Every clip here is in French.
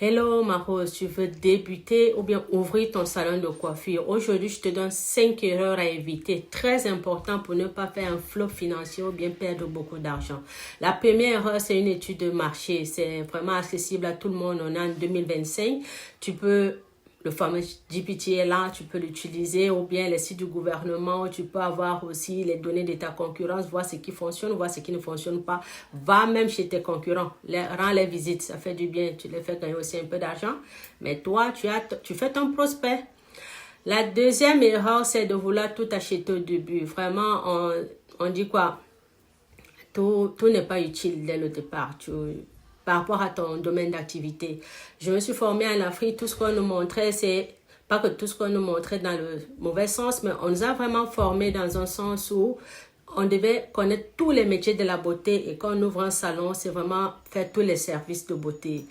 Hello ma rose, tu veux débuter ou bien ouvrir ton salon de coiffure. Aujourd'hui, je te donne 5 erreurs à éviter, très important pour ne pas faire un flop financier ou bien perdre beaucoup d'argent. La première erreur, c'est une étude de marché. C'est vraiment accessible à tout le monde. On est en 2025. Le fameux GPT est là, tu peux l'utiliser, ou bien les sites du gouvernement, tu peux avoir aussi les données de ta concurrence, voir ce qui fonctionne, voir ce qui ne fonctionne pas. Va même chez tes concurrents, rends les visites, ça fait du bien, tu les fais gagner aussi un peu d'argent. Mais toi, tu fais ton prospect. La deuxième erreur, c'est de vouloir tout acheter au début. Vraiment, on dit quoi? Tout n'est pas utile dès le départ. Par rapport à ton domaine d'activité. Je me suis formée en Afrique, tout ce qu'on nous montrait, c'est pas que tout ce qu'on nous montrait dans le mauvais sens, mais on nous a vraiment formés dans un sens où on devait connaître tous les métiers de la beauté et quand on ouvre un salon, c'est vraiment faire tous les services de beauté.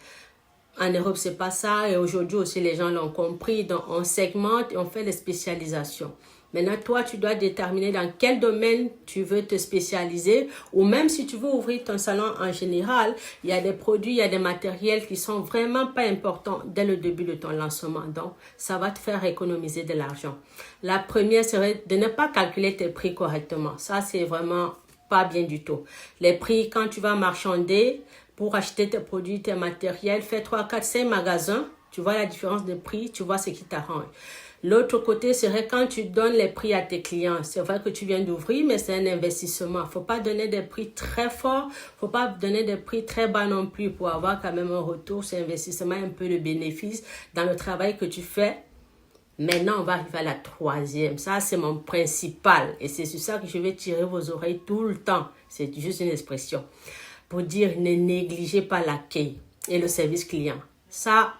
En Europe, c'est pas ça et aujourd'hui aussi les gens l'ont compris. Donc on segmente et on fait les spécialisations. Maintenant, toi, tu dois déterminer dans quel domaine tu veux te spécialiser ou même si tu veux ouvrir ton salon en général, il y a des produits, il y a des matériels qui sont vraiment pas importants dès le début de ton lancement. Donc, ça va te faire économiser de l'argent. La première serait de ne pas calculer tes prix correctement. Ça, c'est vraiment pas bien du tout. Les prix, quand tu vas marchander pour acheter tes produits, tes matériels, fais 3, 4, 5 magasins. Tu vois la différence de prix, tu vois ce qui t'arrange. L'autre côté serait quand tu donnes les prix à tes clients. C'est vrai que tu viens d'ouvrir, mais c'est un investissement. Faut pas donner des prix très forts, faut pas donner des prix très bas non plus pour avoir quand même un retour sur investissement, un peu de bénéfice dans le travail que tu fais. Maintenant, on va arriver à la troisième. Ça, c'est mon principal. Et c'est sur ça que je vais tirer vos oreilles tout le temps. C'est juste une expression. Pour dire, ne négligez pas l'accueil et le service client. Ça,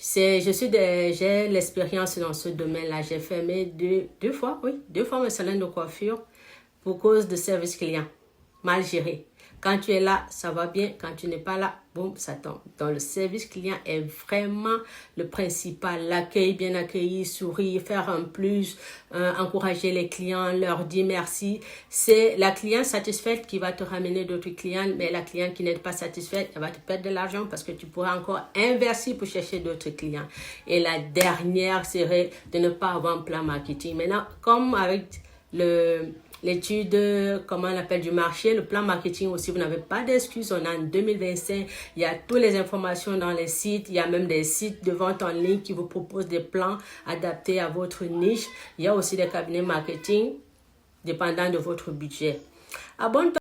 j'ai l'expérience dans ce domaine-là. J'ai fermé deux fois mon salon de coiffure pour cause de service client. Mal géré. Quand tu es là, ça va bien. Quand tu n'es pas là, boum, ça tombe. Donc, le service client est vraiment le principal. L'accueil, bien accueilli, sourire, faire un plus, encourager les clients, leur dire merci. C'est la cliente satisfaite qui va te ramener d'autres clients, mais la cliente qui n'est pas satisfaite, elle va te perdre de l'argent parce que tu pourras encore investir pour chercher d'autres clients. Et la dernière serait de ne pas avoir un plan marketing. Maintenant, comme avec l'étude, comment on appelle, du marché, le plan marketing aussi, vous n'avez pas d'excuses. On est en 2025, il y a toutes les informations dans les sites, il y a même des sites de vente en ligne qui vous proposent des plans adaptés à votre niche. Il y a aussi des cabinets marketing dépendant de votre budget. Abonne-toi.